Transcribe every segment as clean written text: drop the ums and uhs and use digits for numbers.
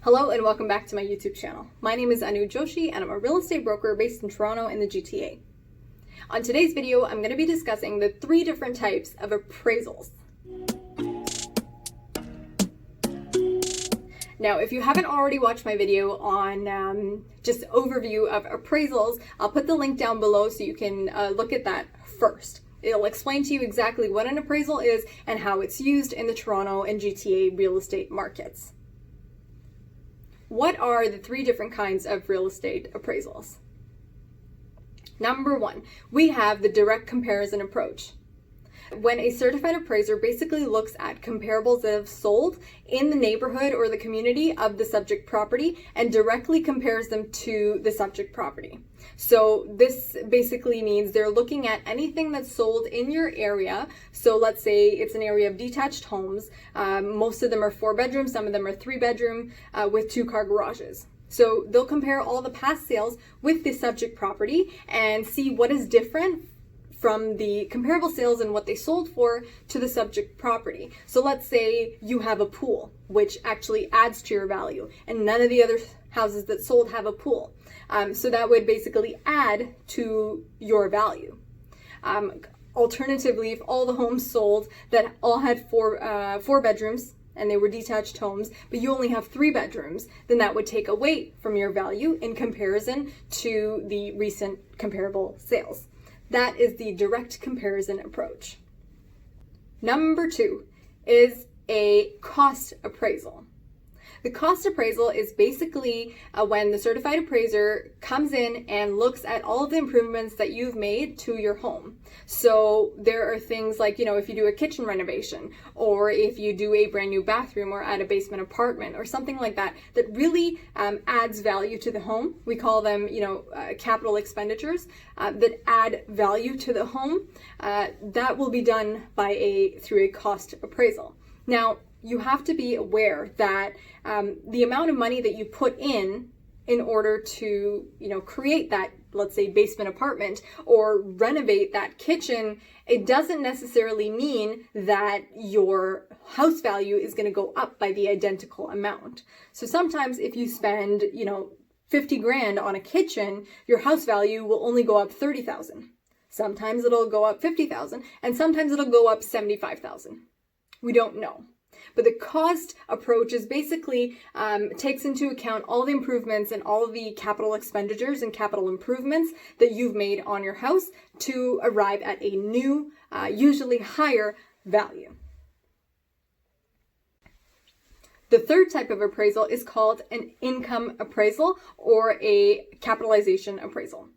Hello and welcome back to my YouTube channel. My name is Anu Joshi and I'm a real estate broker based in Toronto in the GTA. On today's video, I'm going to be discussing the 3 different types of appraisals. Now, if you haven't already watched my video on just overview of appraisals, I'll put the link down below so you can look at that first. It'll explain to you exactly what an appraisal is and how it's used in the Toronto and GTA real estate markets. What are the 3 different kinds of real estate appraisals? Number 1, we have the direct comparison approach. When a certified appraiser basically looks at comparables that have sold in the neighborhood or the community of the subject property and directly compares them to the subject property. So this basically means they're looking at anything that's sold in your area. So let's say it's an area of detached homes. Most of them are 4 bedrooms, some of them are 3 bedroom with 2-car garages. So they'll compare all the past sales with the subject property and see what is different from the comparable sales and what they sold for to the subject property. So let's say you have a pool, which actually adds to your value, and none of the other houses that sold have a pool. So that would basically add to your value. Alternatively, if all the homes sold that all had 4 bedrooms and they were detached homes, but you only have 3 bedrooms, then that would take away from your value in comparison to the recent comparable sales. That is the direct comparison approach. Number 2 is a cost appraisal. The cost appraisal is basically when the certified appraiser comes in and looks at all of the improvements that you've made to your home. So there are things like, if you do a kitchen renovation, or if you do a brand new bathroom or add a basement apartment or something like that, that really adds value to the home. We call them, capital expenditures that add value to the home. That will be done through a cost appraisal. Now, you have to be aware that the amount of money that you put in order to, create that, let's say, basement apartment or renovate that kitchen, it doesn't necessarily mean that your house value is going to go up by the identical amount. So sometimes if you spend, 50 grand on a kitchen, your house value will only go up 30,000. Sometimes it'll go up 50,000 and sometimes it'll go up 75,000. We don't know. But the cost approach is basically takes into account all the improvements and all of the capital expenditures and capital improvements that you've made on your house to arrive at a new, usually higher value. The 3rd type of appraisal is called an income appraisal or a capitalization appraisal.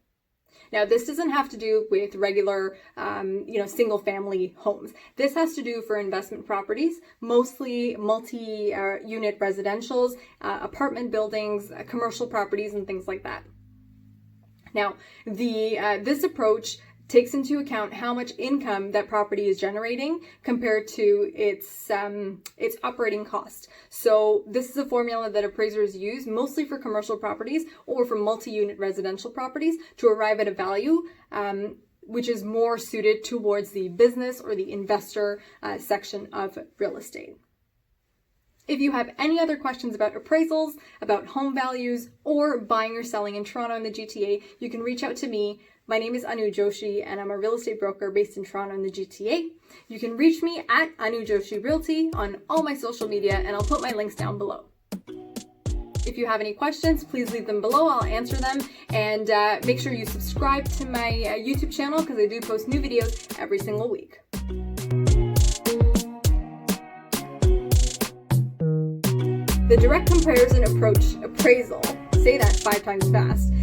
Now, this doesn't have to do with regular, single-family homes. This has to do for investment properties, mostly multi-unit residentials, apartment buildings, commercial properties, and things like that. Now, this approach takes into account how much income that property is generating compared to its operating cost. So this is a formula that appraisers use mostly for commercial properties or for multi-unit residential properties to arrive at a value which is more suited towards the business or the investor section of real estate. If you have any other questions about appraisals, about home values, or buying or selling in Toronto and the GTA, you can reach out to me. My name is Anu Joshi, and I'm a real estate broker based in Toronto and the GTA. You can reach me at Anu Joshi Realty on all my social media, and I'll put my links down below. If you have any questions, please leave them below. I'll answer them, and make sure you subscribe to my YouTube channel because I do post new videos every single week. The direct comparison approach appraisal, say that 5 times fast,